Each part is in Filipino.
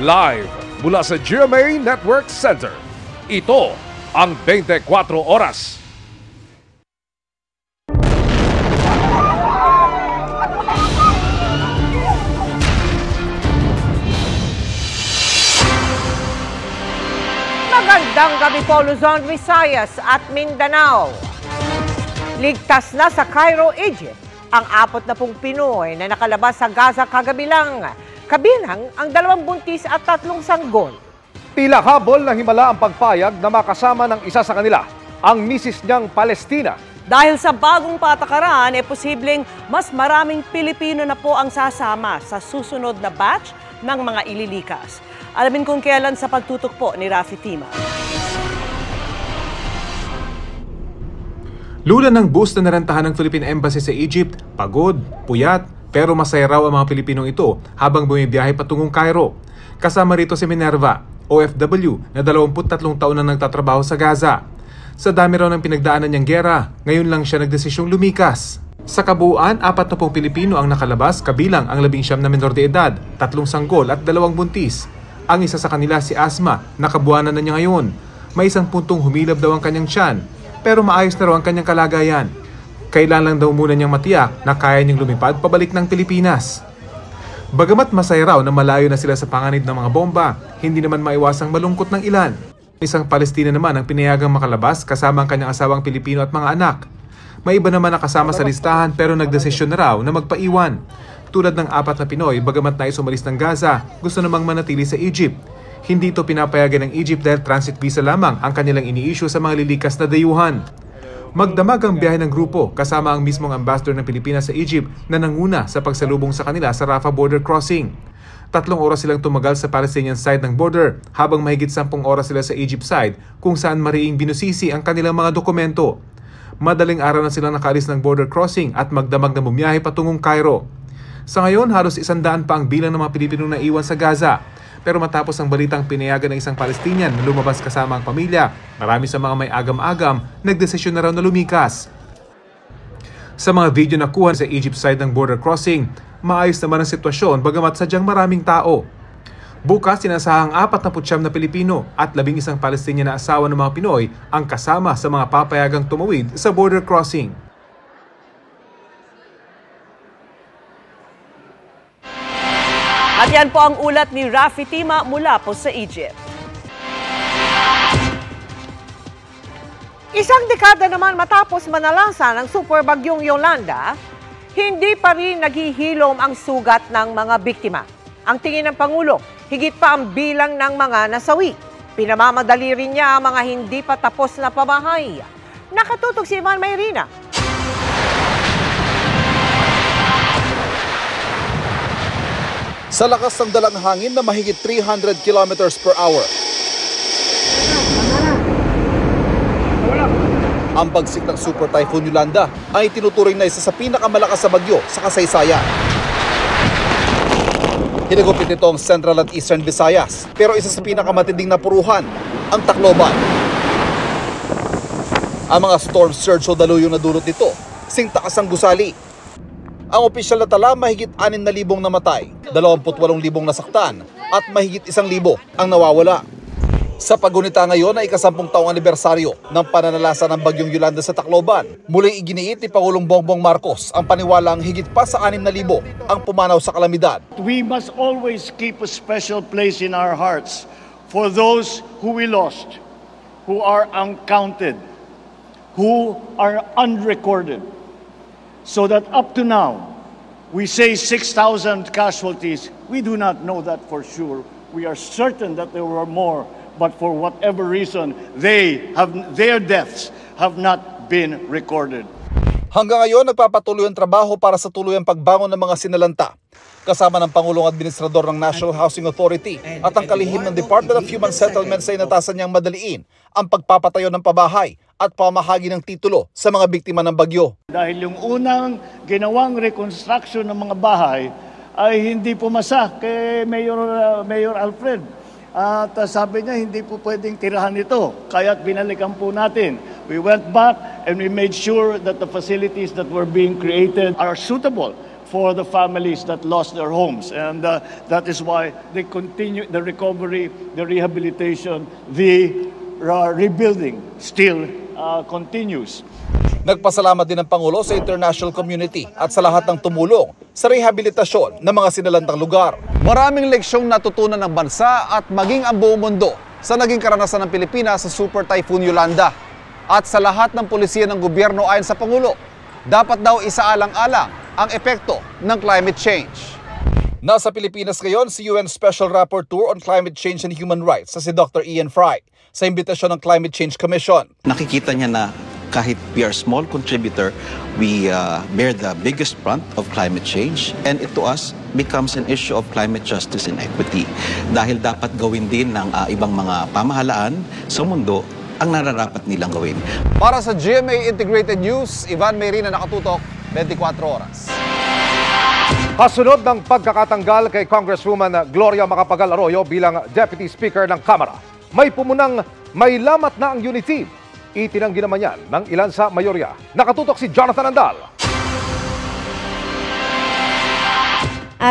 Live mula sa GMA Network Center. Ito ang 24 Oras. Magandang gabi po, Luzon, Visayas at Mindanao. Ligtas na sa Cairo, Egypt ang 40 Pinoy na nakalabas sa Gaza kagabi lang. Kabilang ang 2 buntis at 3 sanggol. Tila habol na himala ang pagpayag na makasama ng isa sa kanila, ang misis niyang Palestina. Dahil sa bagong patakaran, posibleng mas maraming Pilipino na po ang sasama sa susunod na batch ng mga ililikas. Alamin kung kailan sa pagtutok po ni Rafi Tima. Lula ng bus na narentahan ng Philippine Embassy sa Egypt, pagod, puyat, pero masaya raw ang mga Pilipinong ito habang bumibiyahe patungong Cairo. Kasama rito si Minerva, OFW na 23 taon na nagtatrabaho sa Gaza. Sa dami raw ng pinagdaanan niyang gera, ngayon lang siya nagdesisyong lumikas. Sa kabuuan, 40 Pilipino ang nakalabas kabilang ang 19 na menor de edad, 3 sanggol at 2 buntis. Ang isa sa kanila si Asma, nakabuanan na niya ngayon. May 1 puntong humilab daw ang kanyang tiyan, pero maayos na raw ang kanyang kalagayan. Kailan lang daw muna niyang matiyak na kaya niyang lumipad pabalik ng Pilipinas. Bagamat masaya raw na malayo na sila sa panganib ng mga bomba, hindi naman maiwasang malungkot ng ilan. Isang Palestina naman ang pinayagang makalabas kasama ang kanyang asawang Pilipino at mga anak. May iba naman na kasama sa listahan pero nagdesisyon na raw na magpaiwan. Tulad ng 4 na Pinoy, bagamat nais umalis ng Gaza, gusto namang manatili sa Egypt. Hindi ito pinapayagan ng Egypt dahil transit visa lamang ang kanilang ini-issue sa mga lilikas na dayuhan. Magdamag ang biyahe ng grupo kasama ang mismong ambassador ng Pilipinas sa Egypt na nanguna sa pagsalubong sa kanila sa Rafah border crossing. 3 oras silang tumagal sa Palestinian side ng border habang mahigit 10 oras sila sa Egypt side kung saan mariing binusisi ang kanilang mga dokumento. Madaling araw na silang nakaalis ng border crossing at magdamag na bumiyahe patungong Cairo. Sa ngayon, halos 100 pa ang bilang ng mga Pilipinong naiwan sa Gaza. Pero matapos ang balitang pinayagan ng isang Palestinian na lumabas kasama ang pamilya, marami sa mga may agam-agam nagdesisyon na raw na lumikas. Sa mga video na kuha sa Egypt side ng border crossing, maayos naman ang sitwasyon bagamat sadyang maraming tao. Bukas, sinasahang 49 na Pilipino at 11 Palestinian na asawa ng mga Pinoy ang kasama sa mga papayagang tumawid sa border crossing. At yan po ang ulat ni Rafi Tima mula po sa Egypt. Isang dekada naman matapos manalasa ng super bagyong Yolanda, hindi pa rin naghihilom ang sugat ng mga biktima. Ang tingin ng Pangulo, higit pa ang bilang ng mga nasawi. Pinamamadali rin niya ang mga hindi pa tapos na pamahay. Nakatutok si Ivan Mayrina. Sa lakas ng dalang hangin na mahigit 300 kilometers per hour. Ang bagsik ng Super Typhoon Yolanda ay tinuturing na isa sa pinakamalakas sa bagyo sa kasaysayan. Hinagupit nito ang Central at Eastern Visayas, pero isa sa pinakamatinding na puruhan, ang Tacloban. Ang mga storm surge o daluyong na dulot nito, singtakas ang gusali. Ang opisyal na tala, mahigit 6,000 namatay, 28,000 nasaktan at mahigit 1,000 ang nawawala. Sa pagunita ngayon ay ika-10 taong anibersaryo ng pananalasa ng bagyong Yolanda sa Tacloban. Muling iginiit ni Pangulong Bongbong Marcos ang paniwalang higit pa sa 6,000 ang pumanaw sa kalamidad. We must always keep a special place in our hearts for those who we lost, who are uncounted, who are unrecorded. So that up to now, we say 6,000 casualties. We do not know that for sure. We are certain that there were more, but for whatever reason, their deaths have not been recorded. Hanggang ngayon, nagpapatuloy ang trabaho para sa tuluyang pagbangon ng mga sinalanta. Kasama ng Pangulong Administrador ng National Housing Authority at ang kalihim ng Department of Human Settlements ay natasan niyang madaliin ang pagpapatayo ng pabahay at pamahagi ng titulo sa mga biktima ng bagyo. Dahil yung unang ginawang reconstruction ng mga bahay ay hindi pumasa kay Mayor Alfred. At sabi niya, hindi po pwedeng tirahan ito. Kaya't binalikan po natin. We went back and we made sure that the facilities that were being created are suitable for the families that lost their homes. And that is why they continue the recovery, the rehabilitation, the rebuilding still continues. Nagpasalamat din ang Pangulo sa international community at sa lahat ng tumulong sa rehabilitasyon ng mga sinalantang lugar. Maraming leksyong natutunan ng bansa at maging ang buong mundo sa naging karanasan ng Pilipinas sa Super Typhoon Yolanda. At sa lahat ng pulisya ng gobyerno ayon sa Pangulo, dapat daw isaalang-alang ang epekto ng climate change. Nasa Pilipinas ngayon si UN Special Rapporteur on Climate Change and Human Rights si Dr. Ian Fry sa imbitasyon ng Climate Change Commission. Nakikita niya na kahit we are small contributor, we bear the biggest brunt of climate change, and it to us becomes an issue of climate justice and equity. Dahil dapat gawin din ng ibang mga pamahalaan sa mundo ang nararapat nilang gawin. Para sa GMA Integrated News, Ivan Mayrina, nakatutok, 24 oras. Kasunod ng pagkakatanggal kay Congresswoman Gloria Macapagal Arroyo bilang Deputy Speaker ng Kamara, may pumunang may lamat na ang unit team. Itinanggi naman yan ng ilan sa mayorya. Nakatutok si Jonathan Andal.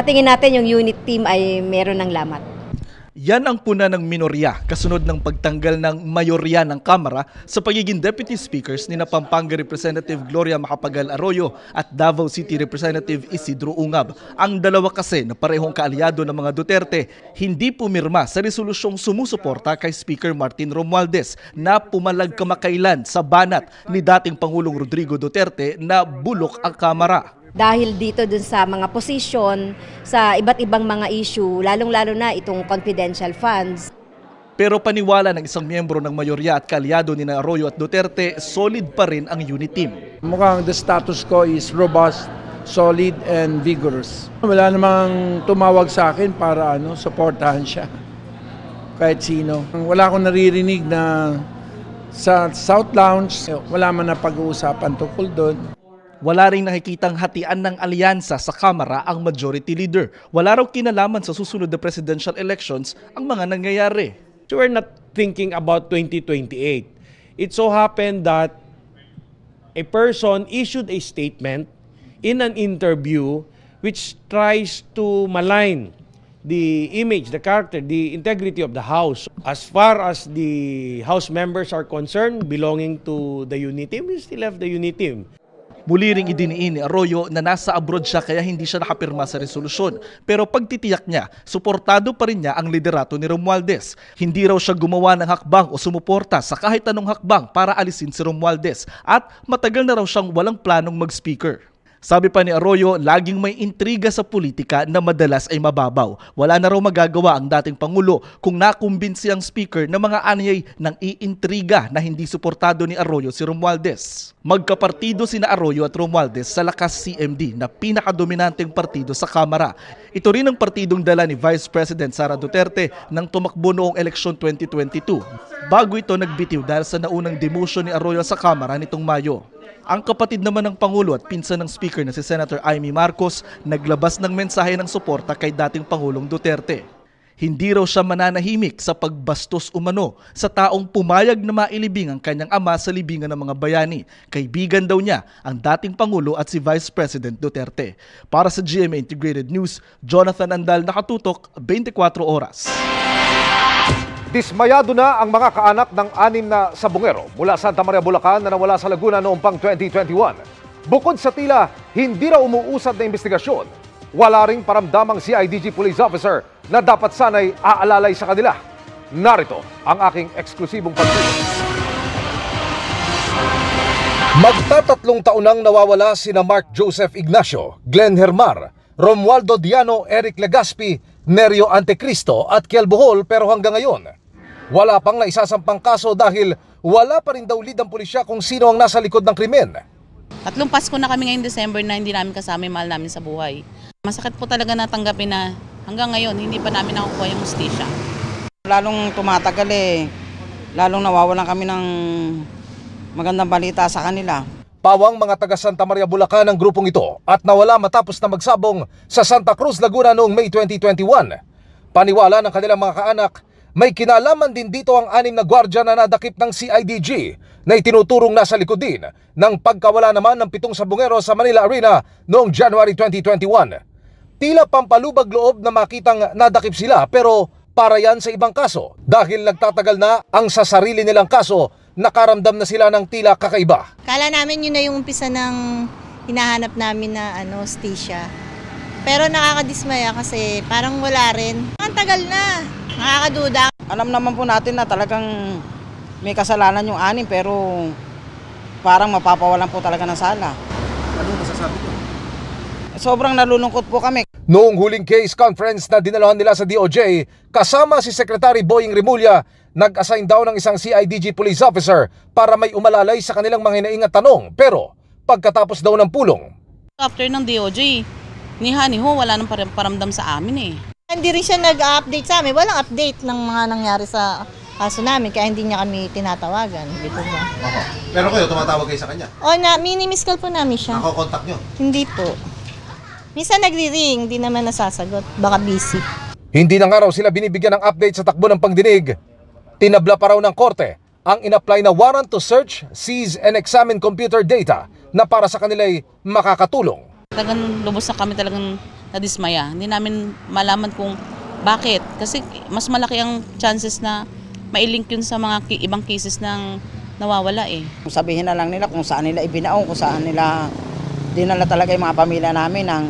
Tingin natin yung unit team ay meron ng lamat. Yan ang puna ng minorya kasunod ng pagtanggal ng mayorya ng Kamara sa pagiging Deputy Speakers ni Pampanga Representative Gloria Macapagal Arroyo at Davao City Representative Isidro Ungab. Ang dalawa kasi na parehong kaalyado ng mga Duterte hindi pumirma sa resolusyong sumusuporta kay Speaker Martin Romualdez na pumalag kamakailan sa banat ni dating Pangulong Rodrigo Duterte na bulok ang Kamara. Dahil dito dun sa mga posisyon, sa iba't ibang mga issue, lalong-lalo na itong confidential funds. Pero paniwala ng isang miyembro ng mayorya at kaalyado ni Arroyo at Duterte, solid pa rin ang unit team. Mukhang the status quo is robust, solid and vigorous. Wala namang tumawag sa akin para suportahan siya. Kahit sino. Wala akong naririnig na sa South Lounge, wala man na pag-uusapan tungkol doon. Wala rin nakikitang hatian ng alyansa sa Kamara ang majority leader. Wala raw kinalaman sa susunod na presidential elections ang mga nangyayari. So we're not thinking about 2028. It so happened that a person issued a statement in an interview which tries to malign the image, the character, the integrity of the House. As far as the House members are concerned, belonging to the unit team, we still have the unit team. Muli ring idiniin ni Arroyo na nasa abroad siya kaya hindi siya nakapirma sa resolusyon. Pero pagtitiyak niya, suportado pa rin niya ang liderato ni Romualdez. Hindi raw siya gumawa ng hakbang o sumuporta sa kahit anong hakbang para alisin si Romualdez at matagal na raw siyang walang planong mag-speaker. Sabi pa ni Arroyo, laging may intriga sa politika na madalas ay mababaw. Wala na raw magagawa ang dating Pangulo kung nakumbinsi ang speaker na mga anyay ng iintriga na hindi suportado ni Arroyo si Romualdez. Magkapartido sina Arroyo at Romualdez sa Lakas CMD na pinakadominanteng partido sa Kamara. Ito rin ang partidong dala ni Vice President Sara Duterte nang tumakbo noong eleksyon 2022. Bago ito nagbitiw dahil sa naunang demotion ni Arroyo sa Kamara nitong Mayo. Ang kapatid naman ng Pangulo at pinsan ng Speaker na si Senator Amy Marcos naglabas ng mensahe ng suporta kay dating Pangulong Duterte. Hindi raw siya mananahimik sa pagbastos umano sa taong pumayag na mailibing ang kanyang ama sa libingan ng mga bayani. Kaibigan daw niya ang dating Pangulo at si Vice President Duterte. Para sa GMA Integrated News, Jonathan Andal, nakatutok, 24 oras. Dismayado na ang mga kaanak ng 6 na sabungero mula Santa Maria, Bulacan na nawala sa Laguna noong pang 2021. Bukod sa tila hindi raw umuusad na investigasyon, wala ring paramdamang CIDG police officer na dapat sana'y aalalay sa kanila. Narito ang aking eksklusibong pagtutok. Magtatatlong taon nang nawawala sina Mark Joseph Ignacio, Glenn Hermar, Romualdo Diano, Eric Legaspi, Nerio Antecristo at Kiel Bohol, pero hanggang ngayon wala pang naisasampang kaso dahil wala pa rin daw lead ang pulisya kung sino ang nasa likod ng krimen. 3 Pasko na kami ngayong December na hindi namin kasama yung mahal namin sa buhay. Masakit po talaga natanggapin na hanggang ngayon hindi pa namin nakukuha yung hustisya. Lalong tumatagal lalong nawawalan kami ng magandang balita sa kanila. Pawang mga taga Santa Maria, Bulacan ang grupong ito at nawala matapos na magsabong sa Santa Cruz, Laguna noong May 2021. Paniwala ng kanilang mga kaanak, May kinalaman din dito ang 6 na gwardiya na nadakip ng CIDG na itinuturong nasa likod din ng pagkawala naman ng 7 sabungero sa Manila Arena noong January 2021. Tila pampalubag loob na makitang nadakip sila pero para yan sa ibang kaso dahil nagtatagal na ang sa sarili nilang kaso nakaramdam na sila ng tila kakaiba. Kala namin yun na yung umpisa ng hinahanap namin na stisya. Pero nakakadismaya kasi parang wala rin. Ang tagal na. Nakakaduda. Alam naman po natin na talagang may kasalanan yung 6 pero parang mapapawalan po talaga ng sala. Ano masasabi ko? Sobrang nalulungkot po kami. Noong huling case conference na dinalahan nila sa DOJ, kasama si Secretary Boying Rimulya, nag-assign daw ng isang CIDG police officer para may umalalay sa kanilang mga hinaingat tanong. Pero pagkatapos daw ng pulong, After ng DOJ, niho wala nang paramdam sa amin eh. Hindi rin siya nag-update sa amin. Walang update ng mga nangyari sa kaso namin kaya hindi niya kami tinatawagan. Dito ba? Pero kayo, tumatawag kayo sa kanya? O minimiss call po namin siya. Nako-contact nyo? Hindi po. Minsan nagri-ring, hindi naman nasasagot. Baka busy. hindi na nga raw sila binibigyan ng update sa takbo ng pagdinig. Tinabla pa raw ng korte ang in-apply na warrant to search, seize and examine computer data na para sa kanila'y makakatulong. Talagang lubos na kami talagang nadismaya. Hindi namin malaman kung bakit. Kasi mas malaki ang chances na mailink yun sa mga ibang cases ng nawawala eh. Sabihin na lang nila kung saan nila ibinaong, kung saan nila dinala talaga yung mga pamilya namin ng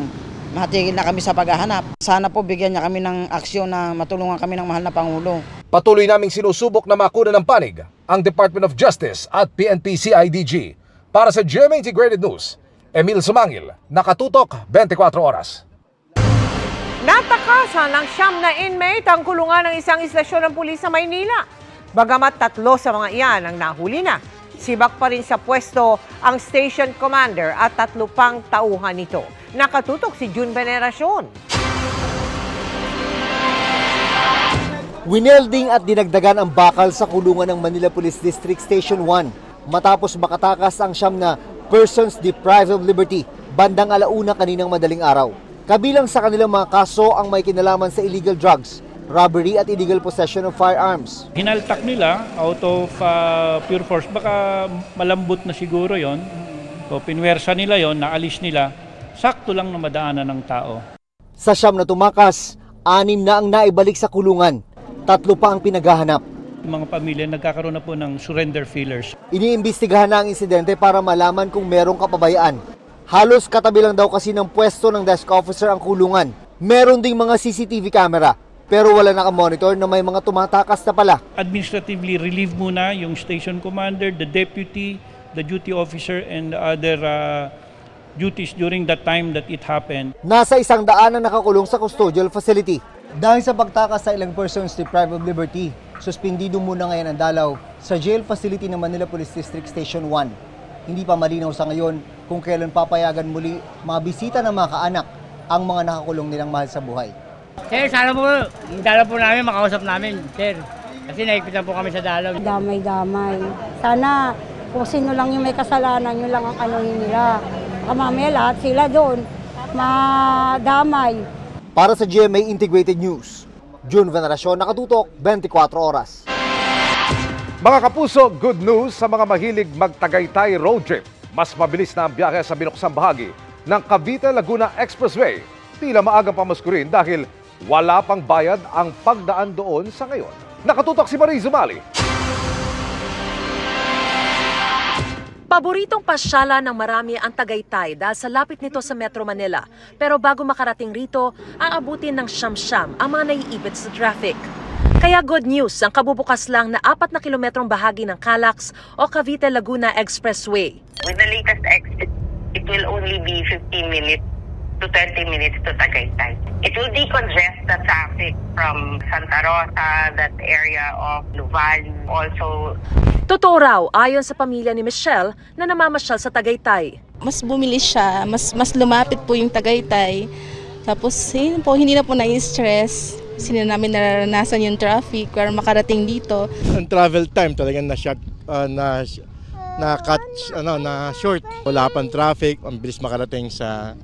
matigil na kami sa paghahanap. Sana po bigyan niya kami ng aksyon na matulungan kami ng mahal na Pangulo. Patuloy naming sinusubok na makuna ng panig ang Department of Justice at PNP-CIDG. Para sa GMA Integrated News, Emil Sumangil, Nakatutok, 24 Oras. Natakasan ng 9 na inmate ang kulungan ng isang istasyon ng pulis sa Maynila. Bagamat 3 sa mga iyan ang nahuli na, sibak pa rin sa pwesto ang station commander at 3 pang tauhan nito. Nakatutok si June Veneracion. Winelding at dinagdagan ang bakal sa kulungan ng Manila Police District Station 1 matapos makatakas ang 9 na persons deprived of liberty bandang 1:00 kaninang madaling araw. Kabilang sa kanilang mga kaso ang may kinalaman sa illegal drugs, robbery at illegal possession of firearms. Hinaltak nila out of pure force. Baka malambot na siguro yon. So pinwersa nila yon, naalis nila. Sakto lang na madaanan ng tao. Sa 9 na tumakas, 6 na ang naibalik sa kulungan. 3 pa ang pinaghahanap. Mga pamilya nagkakaroon na po ng surrender feelers. Iniimbestigahan na ang insidente para malaman kung merong kapabayaan. Halos katabi lang daw kasi ng pwesto ng desk officer ang kulungan. Meron ding mga CCTV camera, pero wala nakamonitor na may mga tumatakas na pala. Administratively relieve muna yung station commander, the deputy, the duty officer, and the other duties during that time that it happened. Nasa 100 na nakakulong sa custodial facility. Dahil sa pagtakas sa ilang persons deprived of liberty, suspindido muna ngayon ang dalaw sa jail facility ng Manila Police District Station 1. Hindi pa malinaw sa ngayon kung kailan papayagan muli mabisita ng mga kaanak ang mga nakakulong nilang mahal sa buhay. Sir, sana po, yung dalaw po namin, makausap namin, sir. Kasi naikpitan po kami sa dalaw. Damay-damay. Sana kung sino lang yung may kasalanan, yun lang ang anuhin nila. Mamaya lahat sila doon, madamay. Para sa GMA Integrated News, June Veneracion, Nakatutok, 24 Oras. Mga kapuso, good news sa mga mahilig magtagaytay road trip. Mas mabilis na ang biyahe sa binuksang bahagi ng Cavite-Laguna Expressway. Tila maagang pamaskurin dahil wala pang bayad ang pagdaan doon sa ngayon. Nakatutok si Marie Zumali. Paboritong pasyala ng marami ang Tagaytay dahil sa lapit nito sa Metro Manila. Pero bago makarating rito, aabutin ng siyam-siyam ang mga naiipit sa traffic. Kaya good news ang kabubukas lang na 4 na kilometrong bahagi ng Calax o Cavite-Laguna Expressway. With the latest exit, it will only be 15 minutes to 30 minutes to Tagaytay. It will decongest the traffic from Santa Rosa, that area of Nuvali, also. Totoo raw, ayon sa pamilya ni Michelle na namamasyal sa Tagaytay. Mas bumili siya, mas lumapit po yung Tagaytay. Tapos hindi na po na-stress. Sino namin nararanasan yung traffic para makarating dito. Ang travel time talagang na-short, na short. Wala pang traffic, ang bilis makarating sa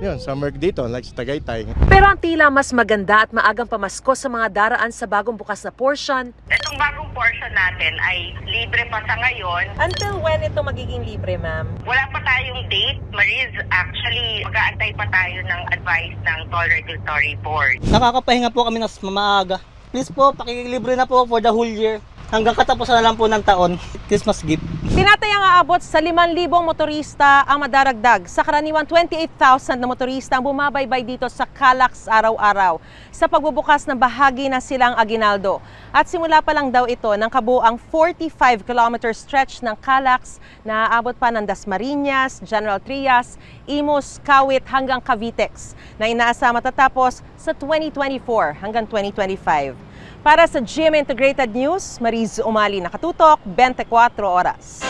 yun, summer dito, like sa Tagaytay. Pero ang tila mas maganda at maagang pamasko sa mga daraan sa bagong bukas na portion. Itong bagong portion natin ay libre pa sa ngayon. Until when ito magiging libre, ma'am? Wala pa tayong date, Mariz. Actually, mag-aantay pa tayo ng advice ng Toll Regulatory Board. Nakakapahinga po kami ng maaga. Please po, pakilibre na po for the whole year. Hanggang katapusan na lang po ng taon, Christmas gift. Tinatayang aabot sa 5,000 motorista ang madaragdag. Sa karaniwan, 28,000 na motorista ang bumabaybay dito sa Calax araw-araw sa pagbubukas ng bahagi na silang Aguinaldo. At simula pa lang daw ito ng kabuang 45-kilometer stretch ng Calax na aabot pa ng Dasmariñas, General Trias, Imus, Kawit hanggang Cavitex na inaasa matatapos sa 2024 hanggang 2025. Para sa GMA Integrated News, Mariz Umali, nakatutok, 24 oras.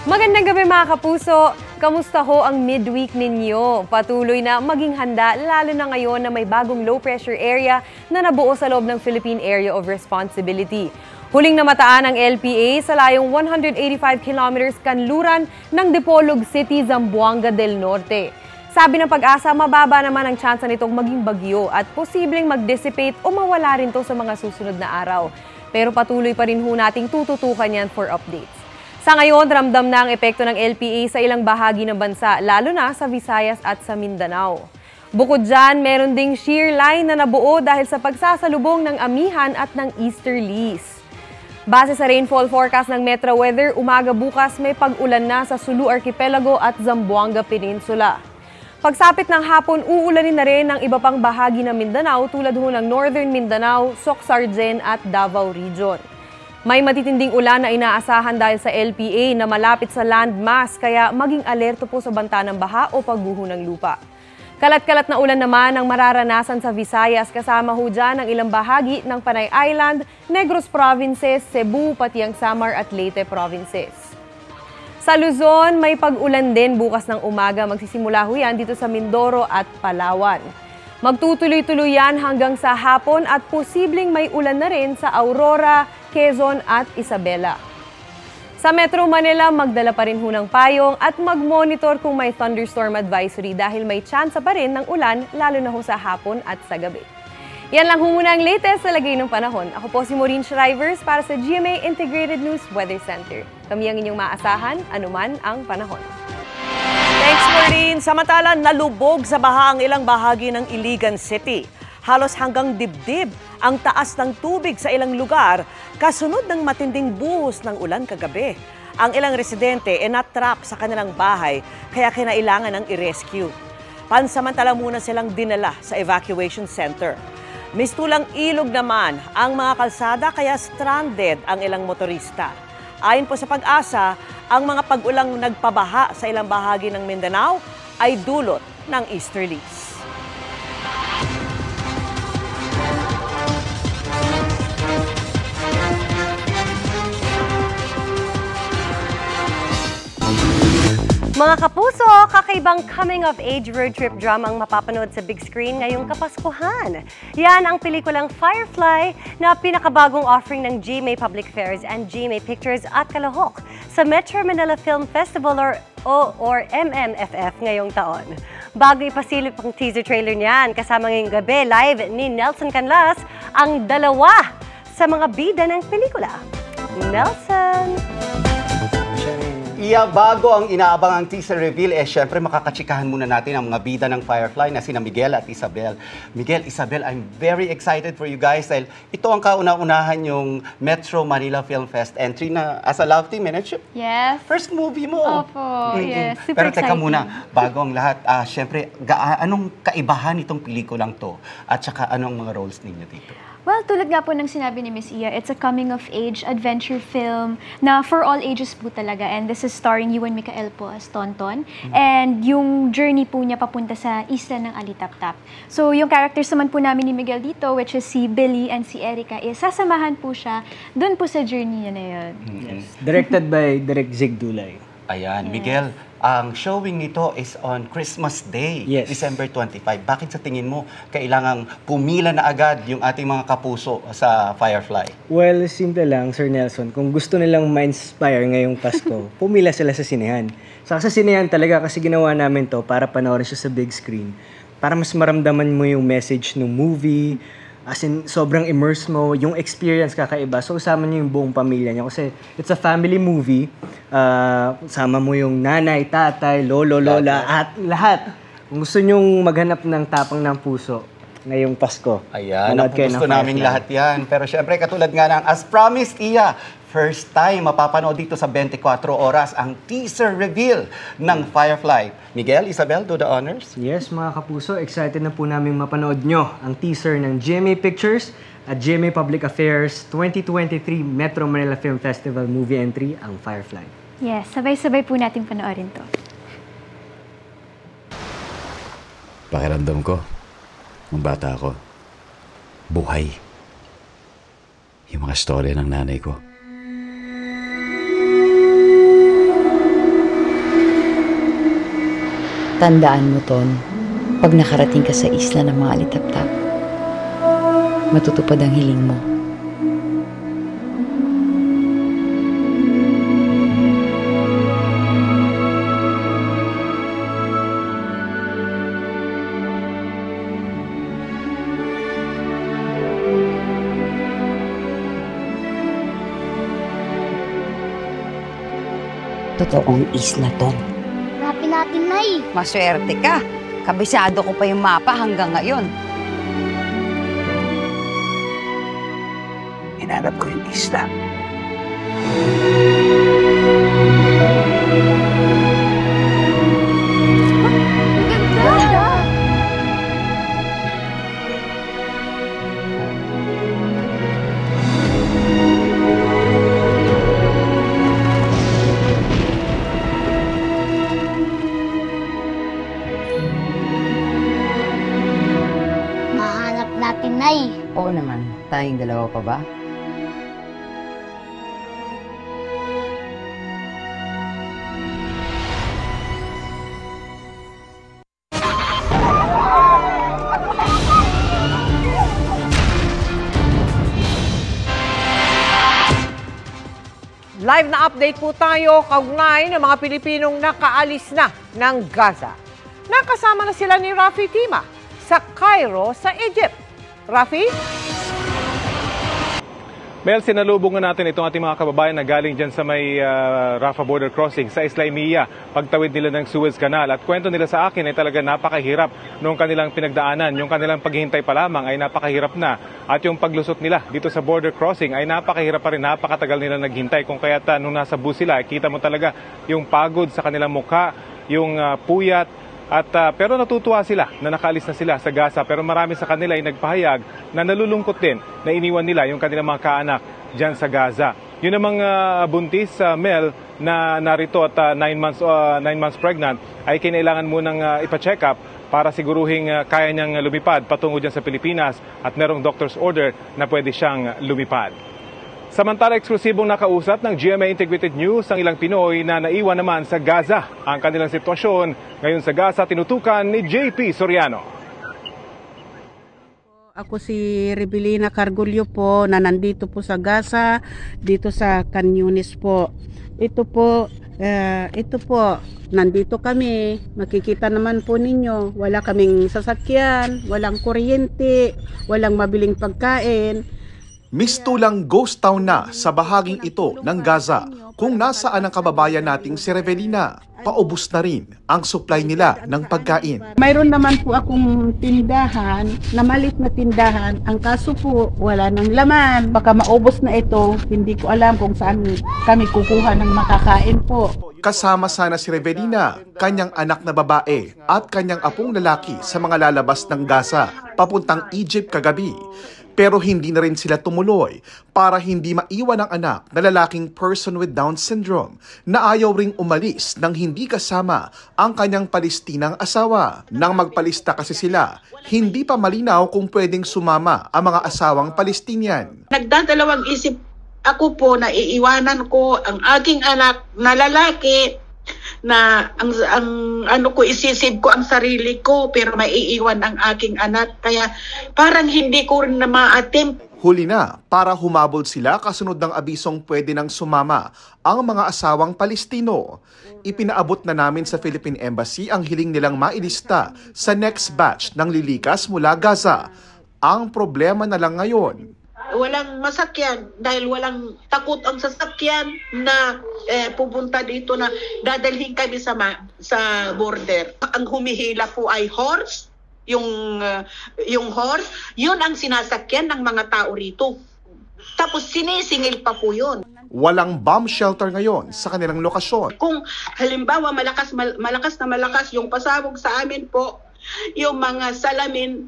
Magandang gabi mga kapuso! Kamusta ho ang midweek ninyo? Patuloy na maging handa lalo na ngayon na may bagong low pressure area na nabuo sa loob ng Philippine Area of Responsibility. Huling namataan ang LPA sa layong 185 kilometers kanluran ng Dipolog City, Zamboanga del Norte. Sabi ng Pag-asa, mababa naman ang tsansa nitong maging bagyo at posibleng mag-dissipate o mawala rin to sa mga susunod na araw. Pero patuloy pa rin ho nating tututukan yan for updates. Sa ngayon, ramdam na ang epekto ng LPA sa ilang bahagi ng bansa, lalo na sa Visayas at sa Mindanao. Bukod dyan, meron ding shear line na nabuo dahil sa pagsasalubong ng amihan at ng easterlies. Base sa rainfall forecast ng Metro Weather, umaga bukas may pag-ulan na sa Sulu Archipelago at Zamboanga Peninsula. Pagsapit ng hapon, uulanin na rin ang iba pang bahagi ng Mindanao tulad ho ng Northern Mindanao, Soc-Sargen at Davao Region. May matitinding ulan na inaasahan dahil sa LPA na malapit sa landmass kaya maging alerto po sa banta ng baha o pagguho ng lupa. Kalat-kalat na ulan naman ang mararanasan sa Visayas kasama ho dyan ang ilang bahagi ng Panay Island, Negros Provinces, Cebu, pati ang Samar at Leyte Provinces. Sa Luzon, may pag-ulan din bukas ng umaga. Magsisimula ho yan dito sa Mindoro at Palawan. Magtutuloy-tuloy yan hanggang sa hapon at posibleng may ulan na rin sa Aurora, Quezon at Isabela. Sa Metro Manila, magdala pa rin ho ng payong at mag-monitor kung may thunderstorm advisory dahil may tsansa pa rin ng ulan lalo na ho sa hapon at sa gabi. Yan lang ho muna ang latest sa lagay ng panahon. Ako po si Maureen Shrivers para sa GMA Integrated News Weather Center. Kami ang inyong maasahan, anuman ang panahon. Thanks, Maureen. Samantala, nalubog sa baha ang ilang bahagi ng Iligan City. Halos hanggang dibdib ang taas ng tubig sa ilang lugar kasunod ng matinding buhos ng ulan kagabi. Ang ilang residente ay natrap sa kanilang bahay kaya kinailangan ng i-rescue. Pansamantala muna silang dinala sa evacuation center. Mistulang ilog naman ang mga kalsada kaya stranded ang ilang motorista. Ayon po sa Pag-asa, ang mga pag-ulang nagpabaha sa ilang bahagi ng Mindanao ay dulot ng easterlies. Mga kapuso, kakaibang coming-of-age road trip drama ang mapapanood sa big screen ngayong Kapaskuhan. Yan ang pelikulang Firefly na pinakabagong offering ng GMA Public Affairs and GMA Pictures at Kalahok sa Metro Manila Film Festival or MMFF ngayong taon. Bago ipasilip ang teaser trailer niyan, kasama ngayong gabi live ni Nelson Canlas ang dalawa sa mga bida ng pelikula. Nelson! Bago ang inaabangang teaser reveal, syempre makakatsikahan muna natin ang mga bida ng Firefly na sina Miguel at Isabel. Miguel, Isabel, I'm very excited for you guys dahil ito ang kauna-unahan yung Metro Manila Film Fest entry na as a love team, Yes. First movie mo. Opo, yes. Super Pero teka exciting. muna, bago ang lahat, syempre, anong kaibahan itong pelikulang to? At saka anong mga roles ninyo dito? Well, tulad nga po ng sinabi ni Miss Iya, it's a coming-of-age adventure film na for all ages po talaga. And this is starring Ewan Micael po as Tonton. And yung journey po niya papunta sa isla ng Alitaptap. So yung characters naman po namin ni Miguel dito, which is si Billy and si Erica, sasamahan po siya dun po sa journey niya na yun. Yes. Directed by Direk Zig Dulay. Ayan, Miguel, ang showing nito is on Christmas Day, Yes. December 25. Bakit sa tingin mo kailangang pumila na agad yung ating mga kapuso sa Firefly? Well, simple lang, Sir Nelson. Kung gusto nilang ma-inspire ngayong Pasko, pumila sila sa sinehan. Sa sinehan talaga kasi ginawa namin to para panoorin siya sa big screen. Para mas maramdaman mo yung message ng movie, as in, sobrang immerse mo, yung experience kakaiba. So, usama niyo yung buong pamilya niyo. Kasi it's a family movie. Sama mo yung nanay, tatay, lolo, lola, at lahat. Kung gusto nyong maghanap ng tapang ng puso ngayong Pasko. Ayan, gusto namin lahat yan. Pero syempre, katulad nga ng as promised, Iya, first time mapapanood dito sa 24 oras ang teaser reveal ng Firefly. Miguel, Isabel, do the honors? Yes, mga kapuso, excited na po namin mapanood nyo ang teaser ng GMA Pictures at GMA Public Affairs 2023 Metro Manila Film Festival movie entry, ang Firefly. Yes, sabay-sabay po natin panoorin to. Pakiramdam ko, nung bata ako, buhay. Yung mga storya ng nanay ko. Tandaan mo, Ton, pag nakarating ka sa isla ng mga alitaptap, matutupad ang hiling mo. Totoong isla, Ton. Hanapin natin, Nay. Maswerte ka. Kabisado ko pa yung mapa hanggang ngayon. Hinanap ko yung isla. Mahanap natin, Nay. Oo naman. Tayong dalawa pa ba? Live na update po tayo kaugnay ng mga Pilipinong nakaalis na ng Gaza. Nakasama na sila ni Rafi Tima sa Cairo, sa Egypt. Rafi? Mel, sinalubungan natin itong ating mga kababayan na galing dyan sa may Rafah border crossing sa Islaimiyya, pagtawid nila ng Suez Canal. At kwento nila sa akin ay talaga napakahirap nung kanilang pinagdaanan. Yung kanilang paghihintay pa lamang ay napakahirap na. At yung paglusot nila dito sa border crossing ay napakahirap pa rin, napakatagal nila naghintay. Kung kaya't nung nasa bus sila, kita mo talaga yung pagod sa kanilang mukha, yung puyat. Pero natutuwa sila na nakaalis na sila sa Gaza, pero marami sa kanila ay nagpahayag na nalulungkot din na iniwan nila yung kanilang mga kaanak dyan sa Gaza. Yun namang buntis, Mel, na narito at 9 months pregnant, ay kinailangan munang ipa-check up para siguruhing kaya niyang lumipad patungo dyan sa Pilipinas at merong doctor's order na pwede siyang lumipad. Samantala, eksklusibong nakausap ng GMA Integrated News ang ilang Pinoy na naiwan naman sa Gaza. Ang kanilang sitwasyon ngayon sa Gaza tinutukan ni JP Soriano. Ako si Rebelina Cargulio po na nandito po sa Gaza, dito sa Khan Yunis po. Ito po, nandito kami. Makikita naman po ninyo, wala kaming sasakyan, walang kuryente, walang mabiling pagkain. Mistulang ghost town na sa bahaging ito ng Gaza kung nasaan ang kababayan nating si Revelina. Paubos na rin ang supply nila ng pagkain. Mayroon naman po akong tindahan, na maliit na tindahan. Ang kaso po, wala ng laman. Baka maubos na ito, hindi ko alam kung saan kami kukuha ng makakain po. Kasama sana si Revelina, kanyang anak na babae at kanyang apong lalaki sa mga lalabas ng Gaza papuntang Egypt kagabi. Pero hindi na rin sila tumuloy para hindi maiwan ang anak na lalaking person with Down syndrome na ayaw ring umalis nang hindi kasama ang kanyang Palestinang asawa. Nang magpalista kasi sila, hindi pa malinaw kung pwedeng sumama ang mga asawang Palestinian. Nagdadalawang isip ako po na iiwanan ko ang aking anak na lalaki na ang ano ko, isisave ko ang sarili ko pero maiiwan ang aking anak. Kaya parang hindi ko rin na ma-attempt. Huli na para humabol sila kasunod ng abisong pwede nang sumama ang mga asawang Palestino. Ipinaabot na namin sa Philippine Embassy ang hiling nilang mailista sa next batch ng lilikas mula Gaza. Ang problema na lang ngayon, walang masakyan dahil walang takot ang sasakyan na pupunta dito na dadalhin kami sa border. Ang humihila po ay horse. Yung horse, yun ang sinasakyan ng mga tao rito. Tapos sinisingil pa po yun. Walang bomb shelter ngayon sa kanilang lokasyon. Kung halimbawa malakas na malakas yung pasabog sa amin po, yung mga salamin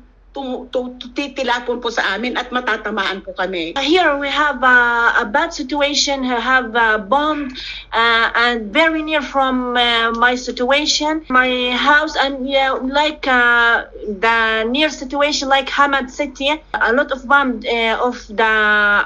titilapon po sa amin at matatamaan po kami. Here we have a bad situation. We have bombed and very near from my situation, my house, and like the near situation like Hamad City, a lot of bomb of the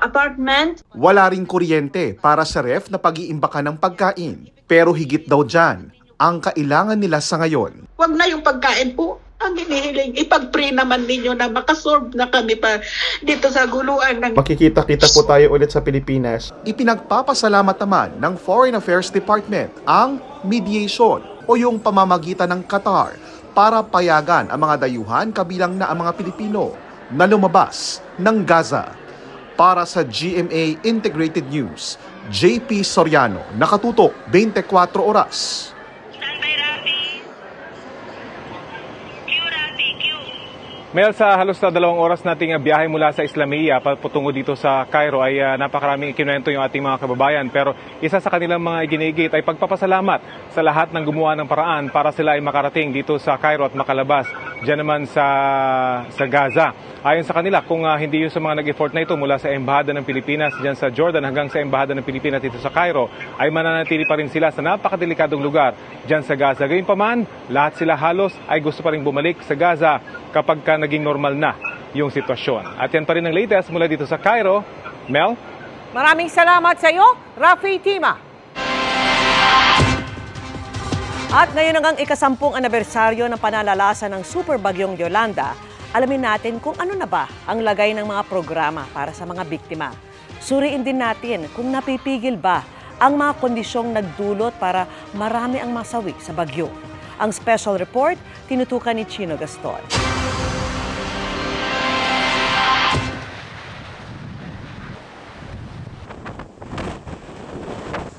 apartment. Wala ring kuryente para sa ref na pag-iimbaka ng pagkain. Pero higit daw dyan, ang kailangan nila sa ngayon. Wag na yung pagkain po. Ang hinihiling, ipag-pray naman ninyo na makasolve na kami pa dito sa guluan. Makikita-kita po tayo ulit sa Pilipinas. Ipinagpapasalamat naman ng Foreign Affairs Department ang mediation o yung pamamagitan ng Qatar para payagan ang mga dayuhan kabilang na ang mga Pilipino na lumabas ng Gaza. Para sa GMA Integrated News, JP Soriano, nakatutok 24 oras. Mel, sa halos na 2 oras nating biyahe mula sa Islamia patungo dito sa Cairo ay napakaraming ikinuwento yung ating mga kababayan. Pero isa sa kanilang mga iginigit ay pagpapasalamat sa lahat ng gumawa ng paraan para sila ay makarating dito sa Cairo at makalabas dyan naman sa Gaza. Ayon sa kanila, kung hindi yung sa mga nag-effort na ito mula sa Embahada ng Pilipinas dyan sa Jordan hanggang sa Embahada ng Pilipinas dito sa Cairo, ay mananatili pa rin sila sa napakadelikadong lugar dyan sa Gaza. Gayunpaman, lahat sila halos ay gusto pa rin bumalik sa Gaza kapag naging normal na yung sitwasyon. At yan pa rin ang latest mula dito sa Cairo. Mel? Maraming salamat sa iyo, Rafi Tima. At ngayon ang ika-10 anibersaryo ng panalalasan ng Super Bagyong Yolanda, alamin natin kung ano na ba ang lagay ng mga programa para sa mga biktima. Suriin din natin kung napipigil ba ang mga kondisyong nagdulot para marami ang masawi sa bagyo. Ang special report, tinutukan ni Chino Gaston.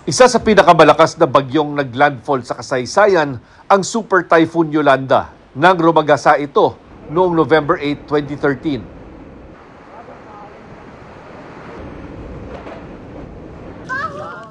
Isa sa pinakamalakas na bagyong naglandfall sa kasaysayan ang Super Typhoon Yolanda nang rumagasa ito noong November 8, 2013.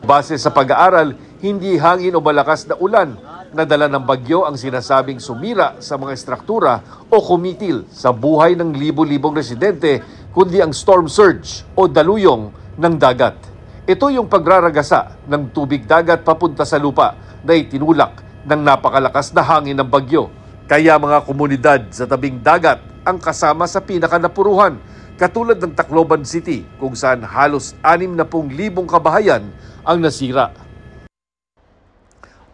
Base sa pag-aaral, hindi hangin o malakas na ulan na dala ng bagyo ang sinasabing sumira sa mga estruktura o kumitil sa buhay ng libo-libong residente, kundi ang storm surge o daluyong ng dagat. Ito yung pagraragasa ng tubig dagat papunta sa lupa na itinulak ng napakalakas na hangin ng bagyo. Kaya mga komunidad sa tabing dagat ang kasama sa pinakanapuruhan, katulad ng Tacloban City kung saan halos 60,000 kabahayan ang nasira.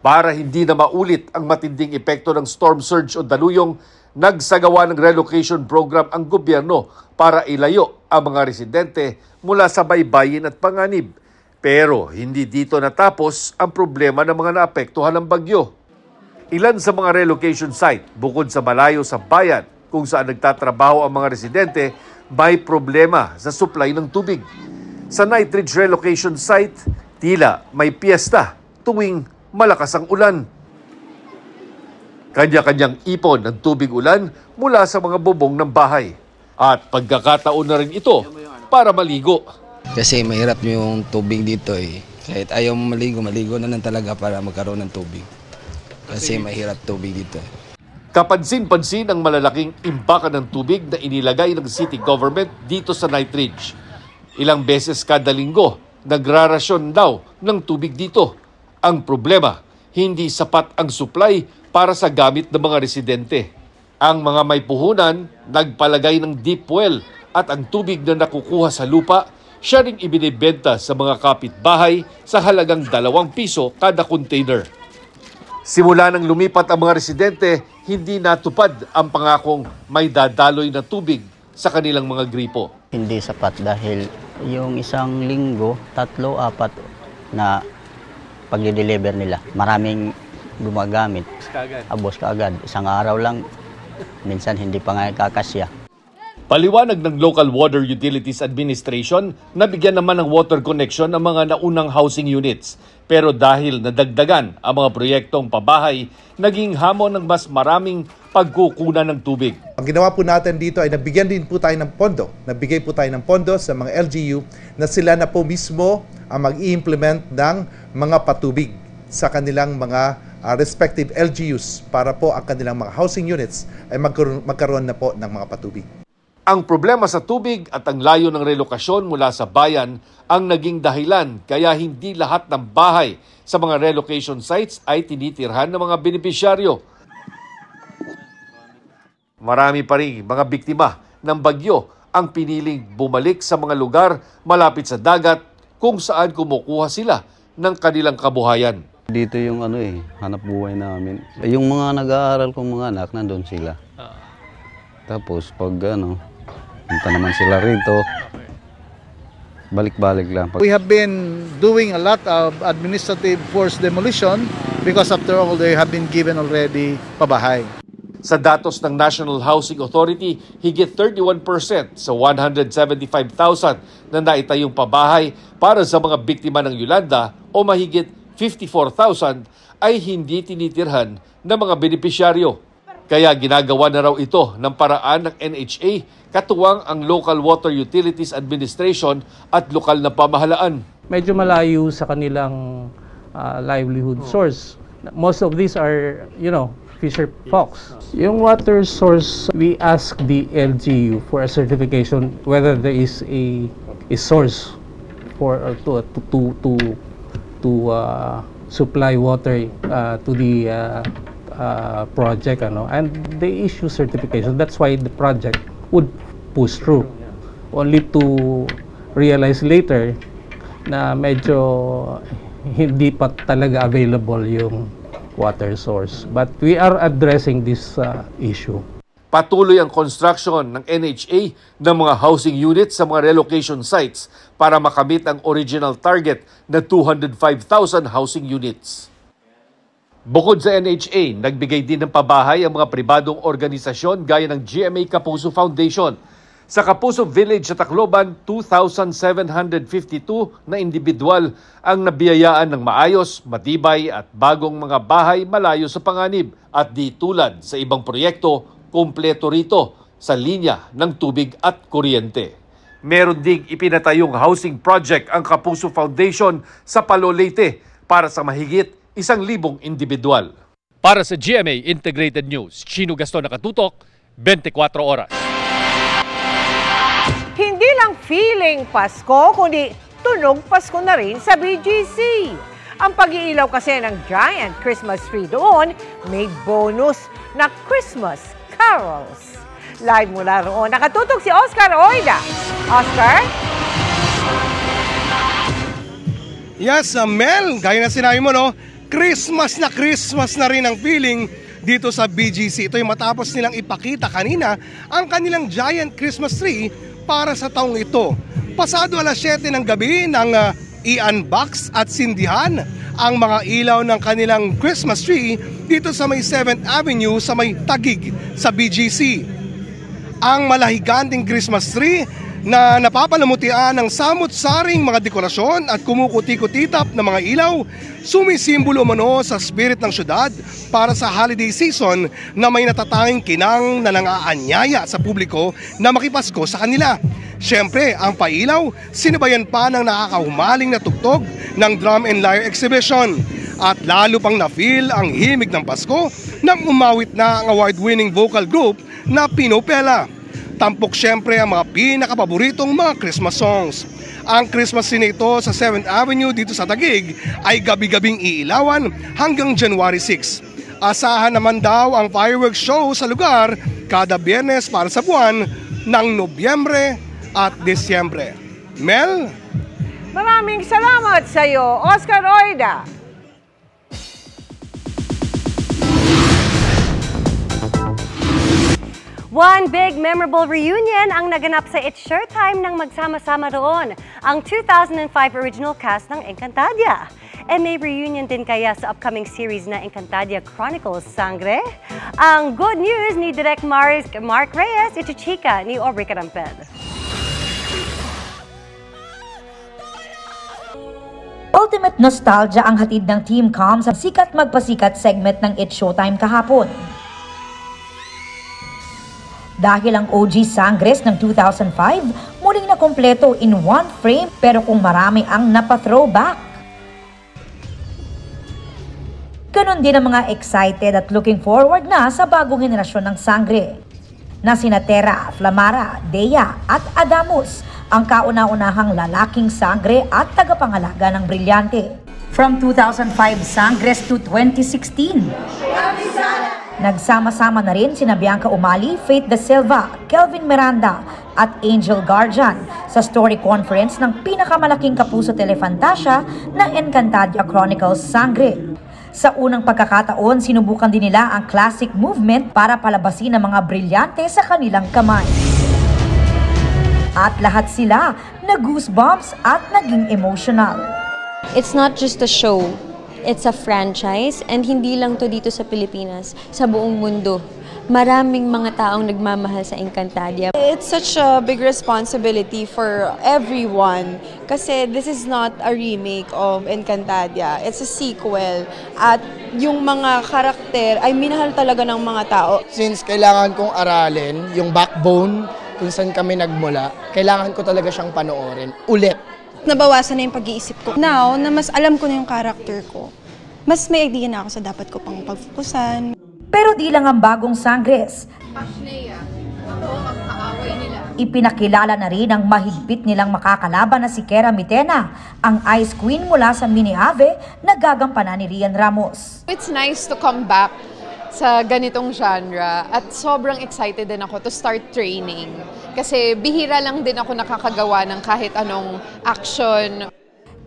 Para hindi na maulit ang matinding epekto ng storm surge o daluyong, nagsagawa ng relocation program ang gobyerno para ilayo ang mga residente mula sa baybayin at panganib. Pero hindi dito natapos ang problema ng mga naapektuhan ng bagyo. Ilan sa mga relocation site, bukod sa malayo sa bayan kung saan nagtatrabaho ang mga residente, may problema sa supply ng tubig. Sa Night Ridge relocation site, tila may piyesta tuwing malakas ang ulan. Kanya-kanyang ipon ng tubig ulan mula sa mga bubong ng bahay. At pagkakataon na rin ito para maligo. Kasi mahirap yung tubig dito eh. Kahit ayaw mo maligo, maligo na lang talaga para magkaroon ng tubig. Kasi mahirap tubig dito. Kapansin-pansin ang malalaking imbakan ng tubig na inilagay ng city government dito sa Night Ridge. Ilang beses kada linggo, nagrarasyon daw ng tubig dito. Ang problema, hindi sapat ang supply para sa gamit ng mga residente. Ang mga may puhunan, nagpalagay ng deep well at ang tubig na nakukuha sa lupa, siya ring ibinibenta sa mga kapitbahay sa halagang 2 piso kada container. Simula nang lumipat ang mga residente, hindi natupad ang pangakong may dadaloy na tubig sa kanilang mga gripo. Hindi sapat dahil yung isang linggo, 3-4 na pag-deliver nila. Maraming gumagamit. Abos kaagad. Isang araw lang, minsan hindi pa nga kakasya. Paliwanag ng Local Water Utilities Administration na bigyan naman ng water connection ang mga naunang housing units. Pero dahil nadagdagan ang mga proyektong pabahay, naging hamon ng mas maraming pagkukunan ng tubig. Ang ginawa po natin dito ay nabigyan din po tayo ng pondo. Nagbigay po tayo ng pondo sa mga LGU na sila na po mismo ang mag-i-implement ng mga patubig sa kanilang mga respective LGUs para po ang kanilang mga housing units ay magkaroon na po ng mga patubig. Ang problema sa tubig at ang layo ng relokasyon mula sa bayan ang naging dahilan kaya hindi lahat ng bahay sa mga relocation sites ay tinitirhan ng mga benepisyaryo. Marami pa rin mga biktima ng bagyo ang piniling bumalik sa mga lugar malapit sa dagat kung saan kumukuha sila ng kanilang kabuhayan. Dito yung hanap buhay namin. Yung mga nag-aaral kong mga anak, nandun sila. Tapos pag punta naman sila rito, balik-balik lang. We have been doing a lot of administrative forced demolition because after all, they have been given already pabahay. Sa datos ng National Housing Authority, higit 31% sa 175,000 na naitayong pabahay para sa mga biktima ng Yolanda o mahigit 54,000 ay hindi tinitirhan ng mga benepisyaryo. Kaya ginagawa na raw ito ng paraan ng NHA, katuwang ang Local Water Utilities Administration at lokal na pamahalaan. Medyo malayo sa kanilang livelihood source. Most of these are, fisher folks. Yung water source, we ask the LGU for a certification whether there is a source for to supply water to the project, and they issue certification. That's why the project would push through. Only to realize later na medyo hindi pa talaga available yung water source. But we are addressing this issue. Patuloy ang construction ng NHA ng mga housing units sa mga relocation sites para makamit ang original target na 205,000 housing units. Bukod sa NHA, nagbigay din ng pabahay ang mga pribadong organisasyon gaya ng GMA Kapuso Foundation. Sa Kapuso Village sa Tacloban, 2,752 na individual ang nabiyayaan ng maayos, matibay at bagong mga bahay malayo sa panganib. At di tulad sa ibang proyekto, kumpleto rito sa linya ng tubig at kuryente. Meron ding ipinatayong housing project ang Kapuso Foundation sa Palo Leyte para sa mahigit 1,000 individual. Para sa GMA Integrated News, Chino Gaston nakatutok, 24 oras. Hindi lang feeling Pasko, kundi tunog Pasko na rin sa BGC. Ang pag-iilaw kasi ng giant Christmas tree doon may bonus na Christmas carols. Live mula roon, nakatutok si Oscar Oida. Oscar? Yes, Mel, gaya na sinabi mo, Christmas na rin ang feeling dito sa BGC. Ito yung matapos nilang ipakita kanina ang kanilang giant Christmas tree para sa taong ito. Pasado 7:00 ng gabi nang i-unbox at sindihan ang mga ilaw ng kanilang Christmas tree dito sa may 7th Avenue sa may Taguig sa BGC. Ang malahiganting Christmas tree na napapalamutian ng samut-saring mga dekorasyon at kumukuti-kutitap na mga ilaw, sumisimbolo umano sa spirit ng syudad para sa holiday season na may natatanging kinang na nangaanyaya sa publiko na makipasko sa kanila. Siyempre, ang pailaw, sinabayan pa ng nakakahumaling na tugtog ng drum and lyre exhibition. At lalo pang na-feel ang himig ng Pasko nang umawit na ang award-winning vocal group na Pinopela. Tampok siyempre ang mga pinakapaboritong mga Christmas songs. Ang Christmas scene ito sa 7th Avenue dito sa Taguig ay gabi-gabing iilawan hanggang January 6. Asahan naman daw ang fireworks show sa lugar kada Biyernes para sa buwan ng Nobyembre at Disyembre. Mel? Maraming salamat sa iyo, Oscar Oida. One big memorable reunion ang naganap sa It's Showtime nang magsama-sama roon ang 2005 original cast ng Encantadia. E may reunion din kaya sa upcoming series na Encantadia Chronicles Sangre? Ang good news ni Direk Mark Reyes, ito chika ni Aubrey Carampel. Ultimate nostalgia ang hatid ng Team Calm sa sikat magpasikat segment ng It's Showtime kahapon. Dahil ang OG Sangres ng 2005 muling na kompleto in one frame pero kung marami ang napa-throwback. Ganon din ang mga excited at looking forward na sa bagong henerasyon ng Sangre na sina Terra, Flamara, Dea at Adamus, ang kauna-unahang lalaking Sangre at tagapangalaga ng Brilyante. From 2005 Sangres to 2016. Nagsama-sama na rin sina Bianca Umali, Faith De Silva, Kelvin Miranda at Angel Guardian sa story conference ng pinakamalaking kapuso telefantasya na Encantadia Chronicles Sangre. Sa unang pagkakataon, sinubukan din nila ang classic movement para palabasin ang mga Brilyante sa kanilang kamay. At lahat sila na goosebumps at naging emotional. It's not just a show. It's a franchise and hindi lang to dito sa Pilipinas, sa buong mundo. Maraming mga taong nagmamahal sa Encantadia. It's such a big responsibility for everyone kasi this is not a remake of Encantadia. It's a sequel at yung mga karakter ay minahal talaga ng mga tao. Since kailangan kong aralin yung backbone kung saan kami nagmula, kailangan ko talaga siyang panoorin ulit. Nabawasan na yung pag-iisip ko. Now, na mas alam ko na yung character ko, mas may idea na ako sa dapat ko pang pagfokusan. Pero di lang ang bagong Sangres. Ipinakilala na rin ang mahigpit nilang makakalaban na si Kera Mitena, ang Ice Queen mula sa Mini Ave na gagampanan ni Rian Ramos. It's nice to come back sa ganitong genre at sobrang excited din ako to start training. Kasi bihira lang din ako nakakagawa ng kahit anong action.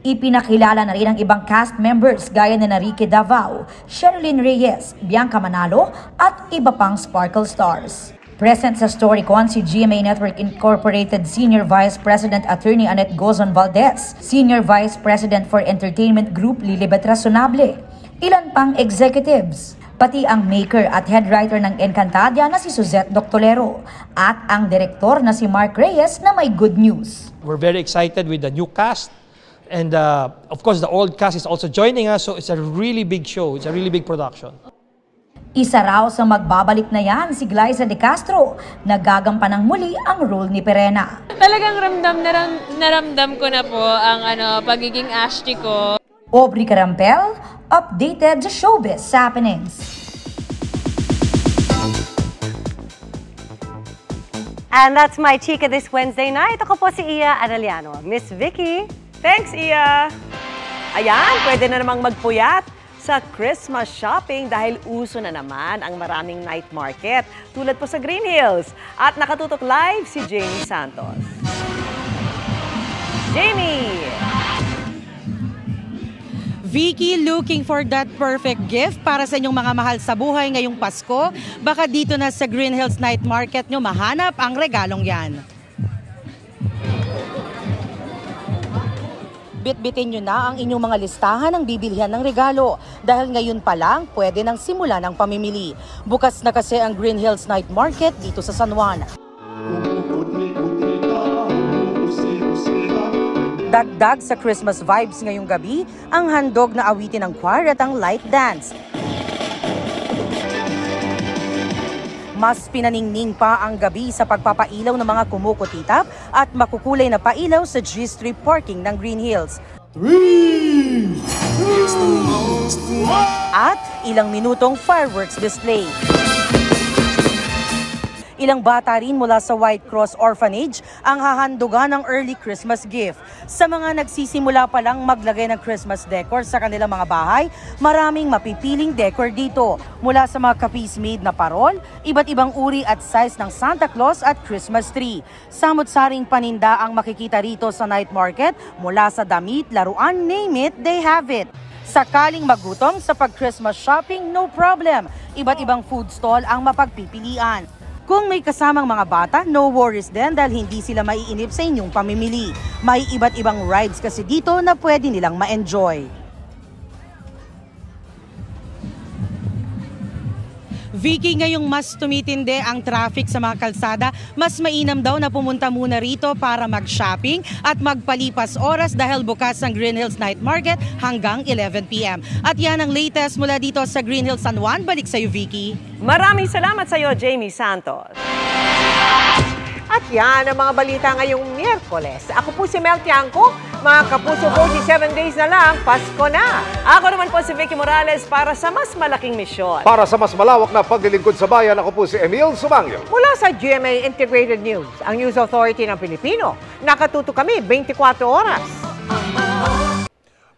Ipinakilala na rin ang ibang cast members gaya ni Enrique Davao, Sherilyn Reyes, Bianca Manalo at iba pang Sparkle Stars. Present sa StoryCon si GMA Network Incorporated Senior Vice President Attorney Annette Gozon Valdez, Senior Vice President for Entertainment Group Lilibet Razonable, ilan pang executives, pati ang maker at head writer ng Encantadia na si Suzette Doctolero at ang direktor na si Mark Reyes na may good news. We're very excited with the new cast and of course the old cast is also joining us, so it's a really big show, it's a really big production. Isa raw sa magbabalik na yan si Glyza De Castro, nagagampan ng muli ang role ni Perena. Talagang naramdam ko na po ang pagiging Ashley ko. Aubrey Carampel, updated sa showbiz happenings. And that's my chika this Wednesday night. Ako po si Iya Arellano. Miss Vicky. Thanks, Iya. Ayan, pwede na namang magpuyat sa Christmas shopping dahil uso na naman ang maraming night market tulad po sa Green Hills. At nakatutok live si Jamie Santos. Jamie! Vicky, looking for that perfect gift para sa inyong mga mahal sa buhay ngayong Pasko? Baka dito na sa Green Hills Night Market nyo mahanap ang regalong yan. Bitbitin nyo na ang inyong mga listahan ng bibilhan ng regalo dahil ngayon pa lang pwede nang simula ng pamimili. Bukas na kasi ang Green Hills Night Market dito sa San Juan. Dagdag sa Christmas vibes ngayong gabi ang handog na awitin ng choir at ang light dance. Mas pinaningning pa ang gabi sa pagpapailaw ng mga kumukutitap at makukulay na pailaw sa G-Strip parking ng Green Hills. At ilang minutong fireworks display. Ilang bata rin mula sa White Cross Orphanage ang hahandugan ng early Christmas gift. Sa mga nagsisimula pa lang maglagay ng Christmas decor sa kanilang mga bahay, maraming mapipiling decor dito. Mula sa mga kapis-made na parol, iba't ibang uri at size ng Santa Claus at Christmas tree. Samot-saring paninda ang makikita rito sa night market, mula sa damit, laruan, name it, they have it. Sakaling magutom sa pag-Christmas shopping, no problem. Iba't ibang food stall ang mapagpipilian. Kung may kasamang mga bata, no worries din dahil hindi sila maiinip sa inyong pamimili. May iba't ibang rides kasi dito na pwede nilang ma-enjoy. Vicky, ngayong mas tumitindi ang traffic sa mga kalsada, mas mainam daw na pumunta muna rito para mag-shopping at magpalipas oras dahil bukas ang Green Hills Night Market hanggang 11 p.m. At yan ang latest mula dito sa Green Hills San Juan. Balik sa iyo, Vicky. Maraming salamat sa iyo, Jamie Santos. At yan ang mga balita ngayong Miyerkules. Ako po si Mel Tiangco. Mga kapuso, 47 days na lang, Pasko na. Ako naman po si Vicky Morales para sa mas malaking misyon. Para sa mas malawak na paglilingkod sa bayan, ako po si Emil Sumangyo. Mula sa GMA Integrated News, ang News Authority ng Pilipino. Nakatuto kami 24 oras.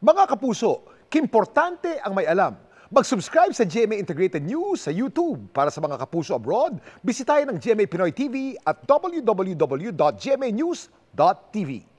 Mga kapuso, kimportante ang may alam. Mag-subscribe sa GMA Integrated News sa YouTube. Para sa mga kapuso abroad, bisitahin ang GMA Pinoy TV at www.gmanews.tv.